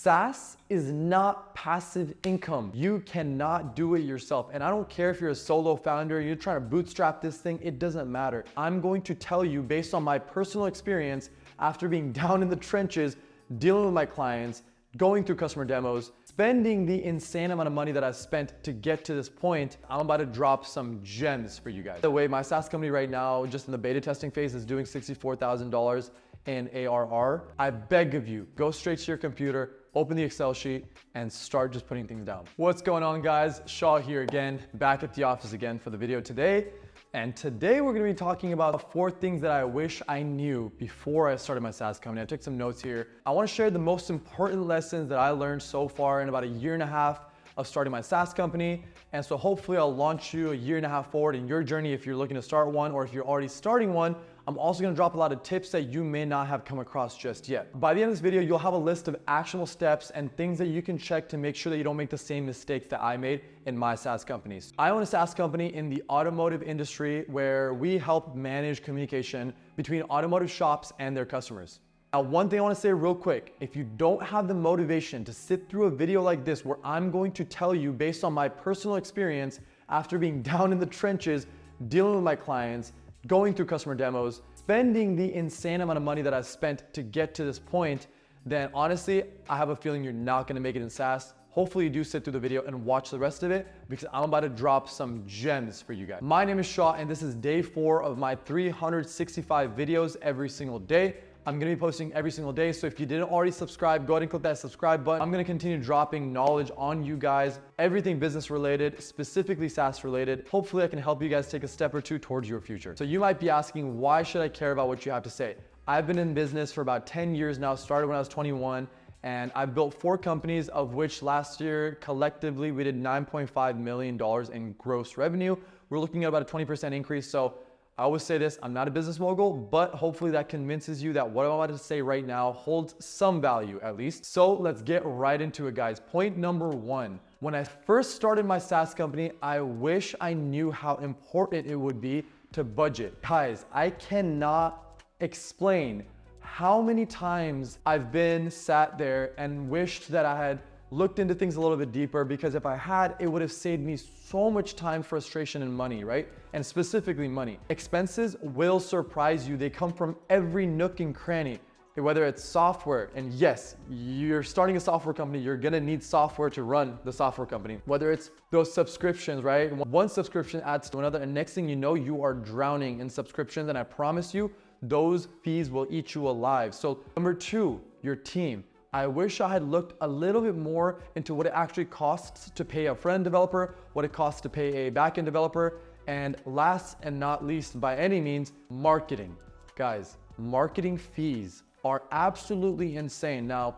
SaaS is not passive income. You cannot do it yourself. And I don't care if you're a solo founder, you're trying to bootstrap this thing, it doesn't matter. I'm going to tell you based on my personal experience after being down in the trenches, dealing with my clients, going through customer demos, spending the insane amount of money that I've spent to get to this point. I'm about to drop some gems for you guys. By the way, my SaaS company right now, just in the beta testing phase, is doing $64,000 in ARR. I beg of you, go straight to your computer, open the Excel sheet, and start just putting things down. What's going on, guys? Shaw here again, back at the office again for the video today. And today we're gonna be talking about 4 things that I wish I knew before I started my SaaS company. I took some notes here. I wanna share the most important lessons that I learned so far in about a year and a half of starting my SaaS company. And so hopefully I'll launch you a year and a half forward in your journey if you're looking to start one, or if you're already starting one. I'm also gonna drop a lot of tips that you may not have come across just yet. By the end of this video, you'll have a list of actionable steps and things that you can check to make sure that you don't make the same mistakes that I made in my SaaS companies. I own a SaaS company in the automotive industry where we help manage communication between automotive shops and their customers. Now, one thing I wanna say real quick, if you don't have the motivation to sit through a video like this where I'm going to tell you based on my personal experience after being down in the trenches, dealing with my clients, going through customer demos, spending the insane amount of money that I've spent to get to this point, then honestly, I have a feeling you're not gonna make it in SaaS. Hopefully you do sit through the video and watch the rest of it because I'm about to drop some gems for you guys. My name is Shaw and this is day 4 of my 365 videos every single day. I'm gonna be posting every single day, so if you didn't already subscribe, go ahead and click that subscribe button. I'm gonna continue dropping knowledge on you guys, everything business related, specifically SaaS related. Hopefully I can help you guys take a step or two towards your future. So you might be asking, why should I care about what you have to say? I've been in business for about 10 years now, started when I was 21, and I've built 4 companies, of which last year collectively we did $9.5 million in gross revenue. We're looking at about a 20% increase. So I always say this, I'm not a business mogul, but hopefully that convinces you that what I'm about to say right now holds some value at least. So let's get right into it, guys. Point number 1. When I first started my SaaS company, I wish I knew how important it would be to budget. Guys, I cannot explain how many times I've been sat there and wished that I had looked into things a little bit deeper, because if I had, it would have saved me so much time, frustration, and money, right? And specifically money. Expenses will surprise you. They come from every nook and cranny, whether it's software, and yes, you're starting a software company, you're gonna need software to run the software company. Whether it's those subscriptions, right? One subscription adds to another, and next thing you know, you are drowning in subscriptions, and I promise you, those fees will eat you alive. So number 2, your team. I wish I had looked a little bit more into what it actually costs to pay a front-end developer, what it costs to pay a back-end developer, and last and not least by any means, marketing. Guys, marketing fees are absolutely insane. Now,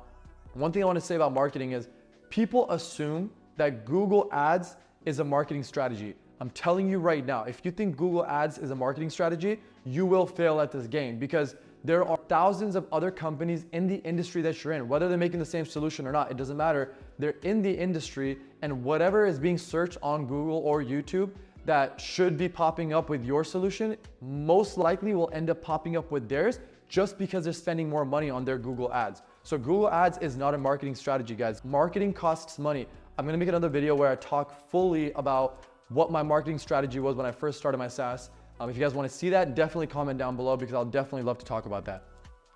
one thing I want to say about marketing is people assume that Google Ads is a marketing strategy. I'm telling you right now, if you think Google Ads is a marketing strategy, you will fail at this game, because there are thousands of other companies in the industry that you're in. Whether they're making the same solution or not, it doesn't matter. They're in the industry, and whatever is being searched on Google or YouTube that should be popping up with your solution, most likely will end up popping up with theirs, just because they're spending more money on their Google Ads. So Google Ads is not a marketing strategy, guys. Marketing costs money. I'm gonna make another video where I talk fully about what my marketing strategy was when I first started my SaaS. If you guys want to see that, definitely comment down below, because I'll definitely love to talk about that.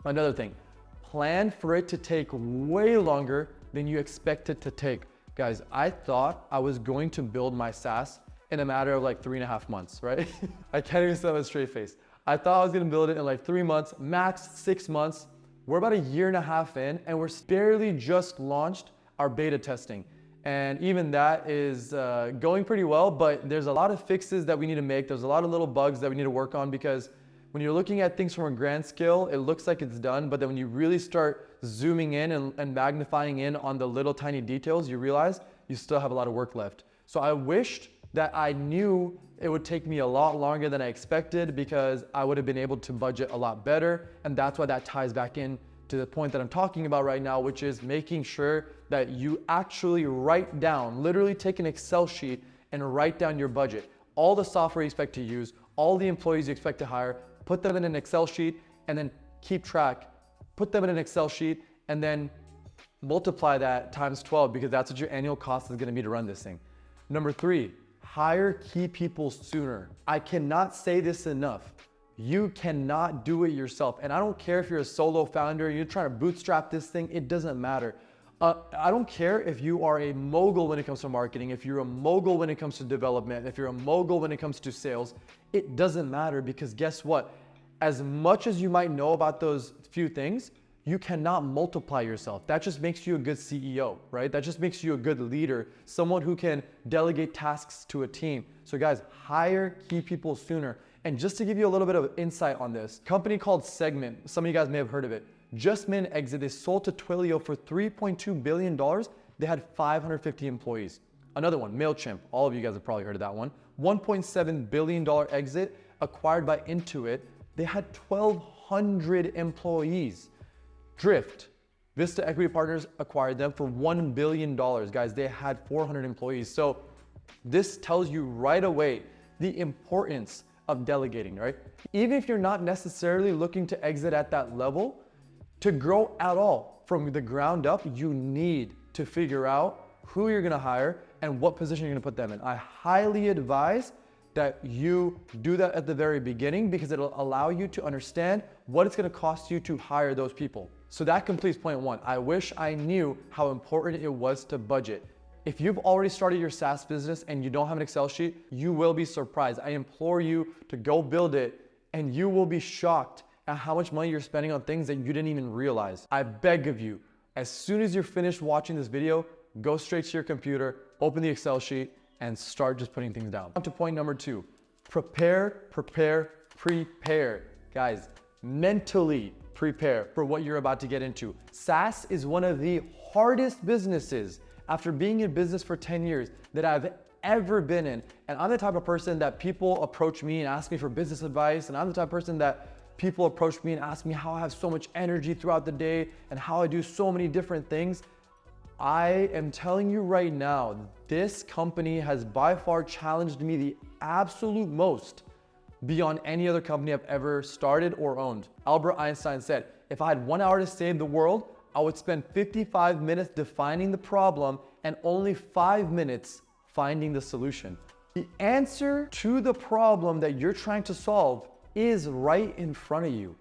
Another thing, plan for it to take way longer than you expect it to take. Guys, I thought I was going to build my SaaS in a matter of like 3.5 months, right? I can't even say that with a straight face. I thought I was gonna build it in like 3 months, max 6 months. We're about a year and a half in, and we're barely just launched our beta testing. And even that is going pretty well, but there's a lot of fixes that we need to make. There's a lot of little bugs that we need to work on, because when you're looking at things from a grand scale, it looks like it's done, but then when you really start zooming in and magnifying in on the little tiny details, you realize you still have a lot of work left. So I wished that I knew it would take me a lot longer than I expected, because I would have been able to budget a lot better. And that's why that ties back in to the point that I'm talking about right now, which is making sure that you actually write down, literally take an Excel sheet and write down your budget. All the software you expect to use, all the employees you expect to hire, put them in an Excel sheet, and then keep track. Put them in an Excel sheet, and then Multiply that times 12 because that's what your annual cost is gonna be to run this thing. Number 3, hire key people sooner. I cannot say this enough. You cannot do it yourself. And I don't care if you're a solo founder, you're trying to bootstrap this thing, it doesn't matter. I don't care if you are a mogul when it comes to marketing, if you're a mogul when it comes to development, if you're a mogul when it comes to sales, it doesn't matter because guess what? As much as you might know about those few things, you cannot multiply yourself. That just makes you a good CEO, right? That just makes you a good leader, someone who can delegate tasks to a team. So guys, hire key people sooner. And just to give you a little bit of insight on this, company called Segment, some of you guys may have heard of it, just made an exit. They sold to Twilio for $3.2 billion. They had 550 employees. Another one, MailChimp, all of you guys have probably heard of that one. $1.7 billion exit, acquired by Intuit. They had 1,200 employees. Drift, Vista Equity Partners acquired them for $1 billion. Guys, they had 400 employees. So this tells you right away the importance of delegating, right? Even if you're not necessarily looking to exit at that level, to grow at all from the ground up, you need to figure out who you're gonna hire and what position you're gonna put them in. I highly advise that you do that at the very beginning because it'll allow you to understand what it's gonna cost you to hire those people. So that completes point 1. I wish I knew how important it was to budget. If you've already started your SaaS business and you don't have an Excel sheet, you will be surprised. I implore you to go build it and you will be shocked at how much money you're spending on things that you didn't even realize. I beg of you, as soon as you're finished watching this video, go straight to your computer, open the Excel sheet, and start just putting things down. On to point number 2, prepare. Guys, mentally prepare for what you're about to get into. SaaS is one of the hardest businesses after being in business for 10 years that I've ever been in. And I'm the type of person that people approach me and ask me for business advice. And I'm the type of person that people approach me and ask me how I have so much energy throughout the day and how I do so many different things. I am telling you right now, this company has by far challenged me the absolute most beyond any other company I've ever started or owned. Albert Einstein said, if I had 1 hour to save the world, I would spend 55 minutes defining the problem and only 5 minutes finding the solution. The answer to the problem that you're trying to solve is right in front of you.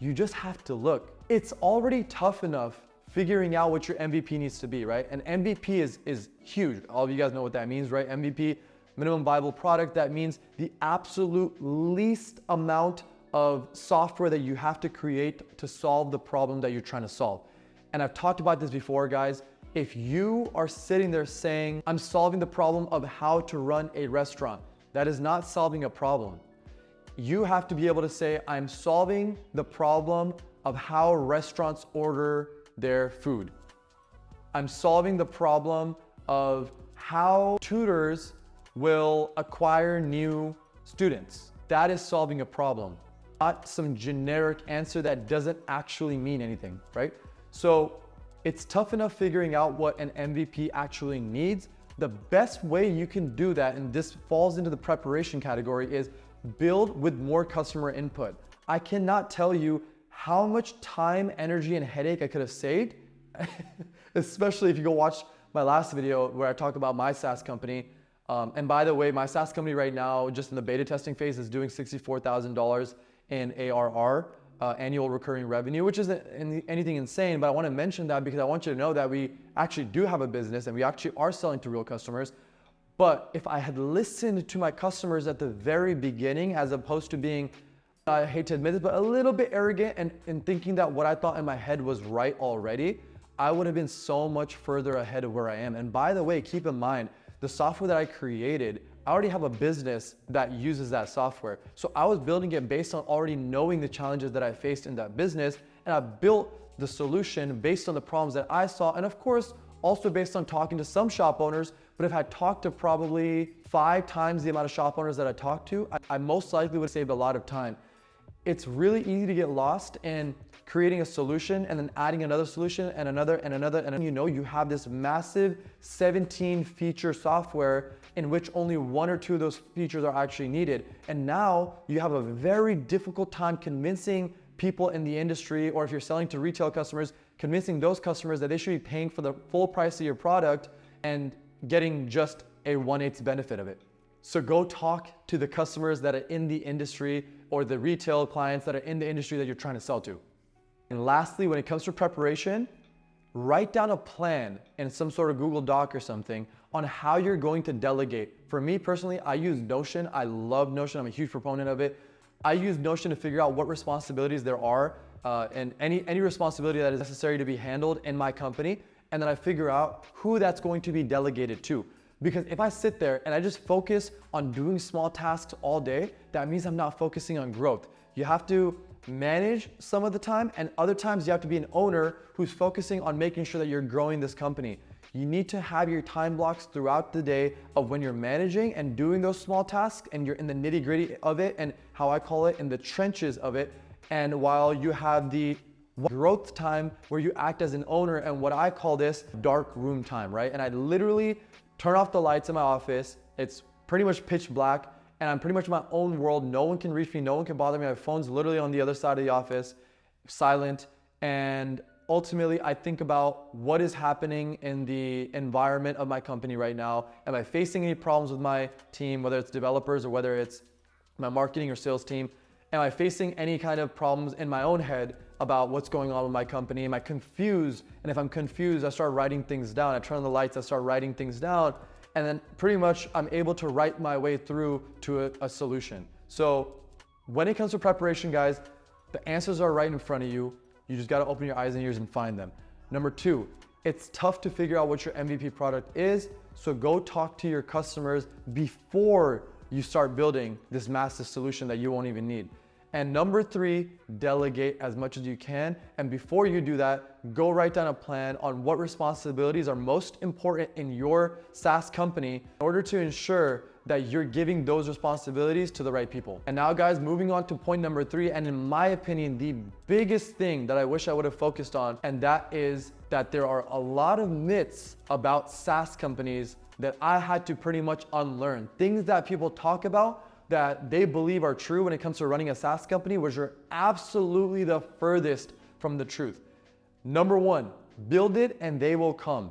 You just have to look. It's already tough enough figuring out what your MVP needs to be, right? And MVP is huge. All of you guys know what that means, right? MVP, minimum viable product. That means the absolute least amount of software that you have to create to solve the problem that you're trying to solve. And I've talked about this before, guys. If you are sitting there saying, I'm solving the problem of how to run a restaurant, that is not solving a problem. You have to be able to say, I'm solving the problem of how restaurants order their food. I'm solving the problem of how tutors will acquire new students. That is solving a problem, not some generic answer that doesn't actually mean anything, right? So it's tough enough figuring out what an MVP actually needs. The best way you can do that, and this falls into the preparation category, is build with more customer input. I cannot tell you how much time, energy, and headache I could have saved, especially if you go watch my last video where I talked about my SaaS company. And by the way, my SaaS company right now, just in the beta testing phase, is doing $64,000 in ARR, annual recurring revenue, which isn't anything insane, but I want to mention that because I want you to know that we actually do have a business and we actually are selling to real customers. But if I had listened to my customers at the very beginning, as opposed to being, I hate to admit it, but a little bit arrogant and thinking that what I thought in my head was right already, I would have been so much further ahead of where I am. And by the way, keep in mind, the software that I created, I already have a business that uses that software. So I was building it based on already knowing the challenges that I faced in that business. And I built the solution based on the problems that I saw. And of course, also based on talking to some shop owners. But if I talked to probably 5 times the amount of shop owners that I talked to, I most likely would have saved a lot of time. It's really easy to get lost in creating a solution and then adding another solution and another and another. And then you have this massive 17 feature software in which only 1 or 2 of those features are actually needed. And now you have a very difficult time convincing people in the industry, or if you're selling to retail customers, convincing those customers that they should be paying for the full price of your product and getting just a 1/8 benefit of it. So go talk to the customers that are in the industry or the retail clients that are in the industry that you're trying to sell to. And lastly, when it comes to preparation, write down a plan in some sort of Google Doc or something on how you're going to delegate. For me personally, I use Notion. I love Notion. I'm a huge proponent of it. I use Notion to figure out what responsibilities there are and any responsibility that is necessary to be handled in my company. And then I figure out who that's going to be delegated to. Because if I sit there and I just focus on doing small tasks all day, that means I'm not focusing on growth. You have to manage some of the time, and other times you have to be an owner who's focusing on making sure that you're growing this company. You need to have your time blocks throughout the day of when you're managing and doing those small tasks and you're in the nitty-gritty of it, and how I call it, in the trenches of it. And while you have the growth time where you act as an owner, and what I call this dark room time, right? And I literally turn off the lights in my office. It's pretty much pitch black and I'm pretty much in my own world. No one can reach me, no one can bother me. My phone's literally on the other side of the office, silent. And ultimately, I think about what is happening in the environment of my company right now. Am I facing any problems with my team, whether it's developers or whether it's my marketing or sales team? Am I facing any kind of problems in my own head about what's going on with my company? Am I confused? And if I'm confused, I start writing things down. I turn on the lights, I start writing things down. And then pretty much I'm able to write my way through to a solution. So when it comes to preparation, guys, the answers are right in front of you. You just gotta open your eyes and ears and find them. Number two, it's tough to figure out what your MVP product is. So go talk to your customers before you start building this massive solution that you won't even need. And number three, delegate as much as you can. And before you do that, go write down a plan on what responsibilities are most important in your SaaS company in order to ensure that you're giving those responsibilities to the right people. And now guys, moving on to point number three, and in my opinion, the biggest thing that I wish I would have focused on, and that is that there are a lot of myths about SaaS companies that I had to pretty much unlearn. Things that people talk about that they believe are true when it comes to running a SaaS company, which are absolutely the furthest from the truth. Number one, build it and they will come.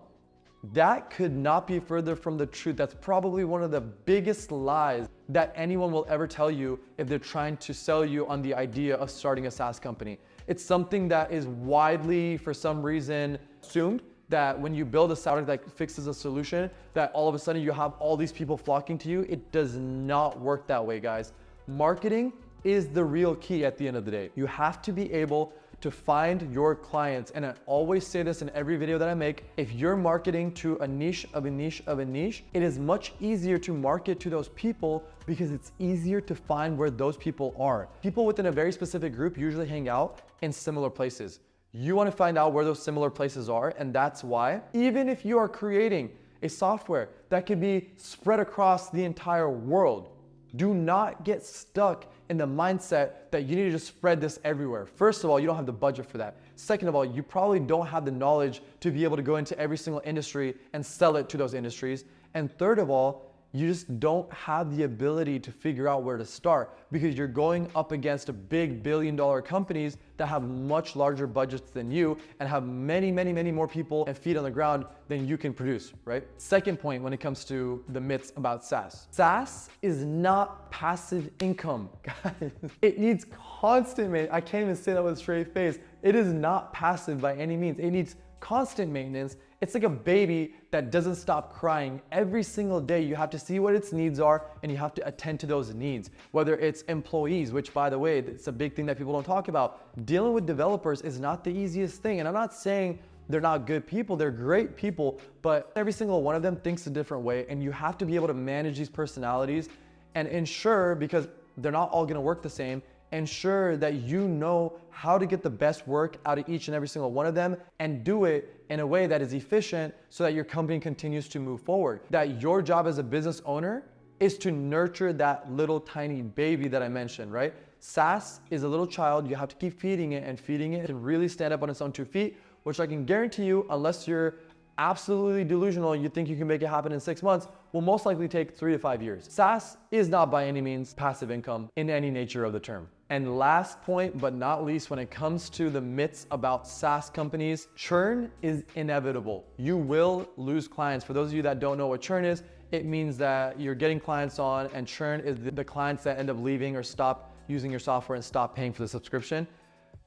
That could not be further from the truth. That's probably one of the biggest lies that anyone will ever tell you if they're trying to sell you on the idea of starting a SaaS company. It's something that is widely, for some reason, assumed that when you build a product that fixes a solution, that all of a sudden you have all these people flocking to you. It does not work that way, guys. Marketing is the real key at the end of the day. You have to be able to find your clients. And I always say this in every video that I make. If you're marketing to a niche of a niche of a niche, it is much easier to market to those people because it's easier to find where those people are. People within a very specific group usually hang out in similar places. You want to find out where those similar places are, and that's why, even if you are creating a software that can be spread across the entire world, do not get stuck in the mindset that you need to just spread this everywhere. First of all, you don't have the budget for that. Second of all, you probably don't have the knowledge to be able to go into every single industry and sell it to those industries. And third of all, you just don't have the ability to figure out where to start because you're going up against big billion-dollar companies that have much larger budgets than you and have many, many, many more people and feet on the ground than you can produce, right? Second point when it comes to the myths about SaaS. SaaS is not passive income, guys. It needs constant maintenance. I can't even say that with a straight face. It is not passive by any means. It needs constant maintenance. It's like a baby that doesn't stop crying. Every single day you have to see what its needs are and you have to attend to those needs. Whether it's employees, which by the way, it's a big thing that people don't talk about. Dealing with developers is not the easiest thing. And I'm not saying they're not good people, they're great people, but every single one of them thinks a different way. And you have to be able to manage these personalities and ensure, because they're not all gonna work the same, ensure that you know how to get the best work out of each and every single one of them and do it in a way that is efficient so that your company continues to move forward. That your job as a business owner is to nurture that little tiny baby that I mentioned, right? SaaS is a little child. You have to keep feeding it and feeding it to really stand up on its own 2 feet, which I can guarantee you, unless you're absolutely delusional and you think you can make it happen in 6 months, will most likely take 3 to 5 years. SaaS is not by any means passive income in any nature of the term. And last point, but not least, when it comes to the myths about SaaS companies, churn is inevitable. You will lose clients. For those of you that don't know what churn is, it means that you're getting clients on, and churn is the clients that end up leaving or stop using your software and stop paying for the subscription.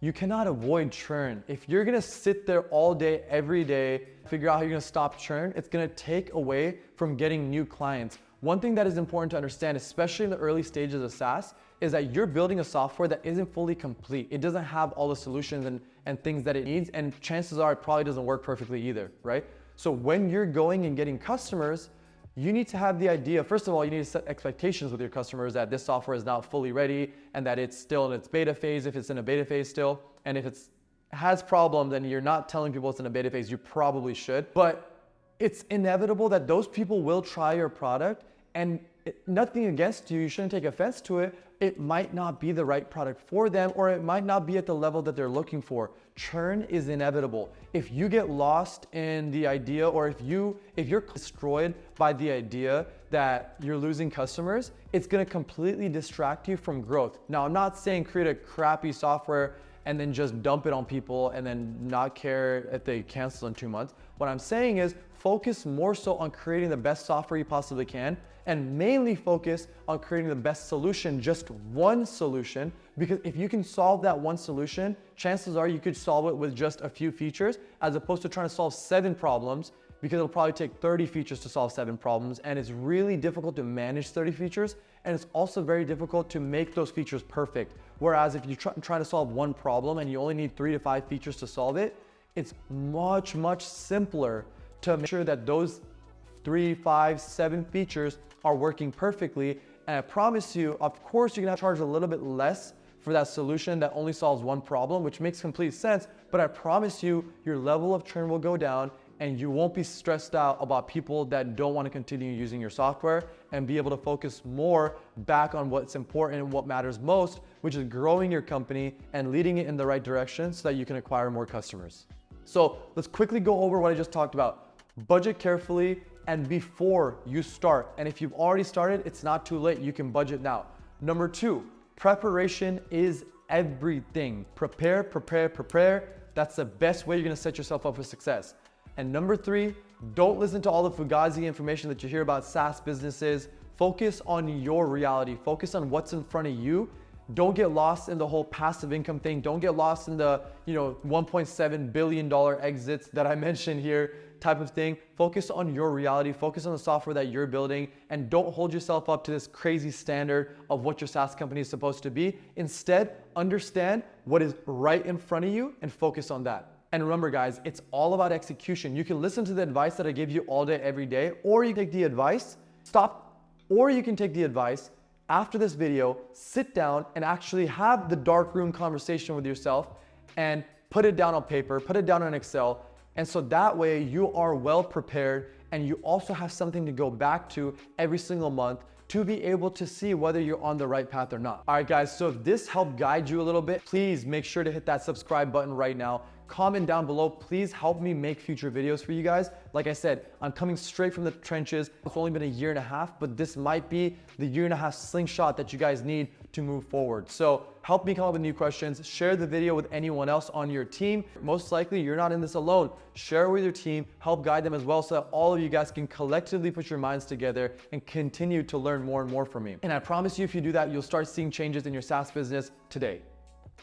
You cannot avoid churn. If you're gonna sit there all day, every day, figure out how you're gonna stop churn, it's gonna take away from getting new clients. One thing that is important to understand, especially in the early stages of SaaS, is that you're building a software that isn't fully complete. It doesn't have all the solutions and things that it needs, and chances are it probably doesn't work perfectly either, right? So when you're going and getting customers, you need to have the idea, first of all, you need to set expectations with your customers that this software is not fully ready and that it's still in its beta phase, if it's in a beta phase still. And if it has problems and you're not telling people it's in a beta phase, you probably should. But it's inevitable that those people will try your product, and nothing against you, you shouldn't take offense to it. It might not be the right product for them, or it might not be at the level that they're looking for. Churn is inevitable. If you get lost in the idea, or if you're destroyed by the idea that you're losing customers, it's gonna completely distract you from growth. Now, I'm not saying create a crappy software and then just dump it on people and then not care if they cancel in 2 months. What I'm saying is focus more so on creating the best software you possibly can, and mainly focus on creating the best solution, just one solution, because if you can solve that one solution, chances are you could solve it with just a few features, as opposed to trying to solve 7 problems, because it'll probably take 30 features to solve 7 problems, and it's really difficult to manage 30 features, and it's also very difficult to make those features perfect. Whereas if you try to solve one problem and you only need 3 to 5 features to solve it, it's much, much simpler to make sure that those 3, 5, 7 features are working perfectly. And I promise you, of course, you're gonna have to charge a little bit less for that solution that only solves one problem, which makes complete sense. But I promise you, your level of churn will go down, and you won't be stressed out about people that don't want to continue using your software, and be able to focus more back on what's important and what matters most, which is growing your company and leading it in the right direction so that you can acquire more customers. So let's quickly go over what I just talked about. Budget carefully and before you start. And if you've already started, it's not too late. You can budget now. Number 2, preparation is everything. Prepare, prepare, prepare. That's the best way you're gonna set yourself up for success. And number 3, don't listen to all the fugazi information that you hear about SaaS businesses. Focus on your reality. Focus on what's in front of you. Don't get lost in the whole passive income thing. Don't get lost in the $1.7 billion exits that I mentioned here type of thing. Focus on your reality. Focus on the software that you're building, and don't hold yourself up to this crazy standard of what your SaaS company is supposed to be. Instead, understand what is right in front of you and focus on that. And remember, guys, it's all about execution. You can listen to the advice that I give you all day, every day, or you can take the advice, or you can take the advice after this video, sit down and actually have the dark room conversation with yourself and put it down on paper, put it down on Excel. And so that way you are well prepared, and you also have something to go back to every single month to be able to see whether you're on the right path or not. All right, guys, so if this helped guide you a little bit, please make sure to hit that subscribe button right now. Comment down below. Please help me make future videos for you guys. Like I said, I'm coming straight from the trenches. It's only been a year and a half, but this might be the year and a half slingshot that you guys need to move forward. So help me come up with new questions. Share the video with anyone else on your team. Most likely you're not in this alone. Share it with your team, help guide them as well, so that all of you guys can collectively put your minds together and continue to learn more and more from me. And I promise you, if you do that, you'll start seeing changes in your SaaS business today.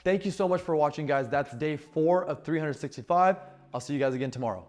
Thank you so much for watching, guys. That's day 4 of 365. I'll see you guys again tomorrow.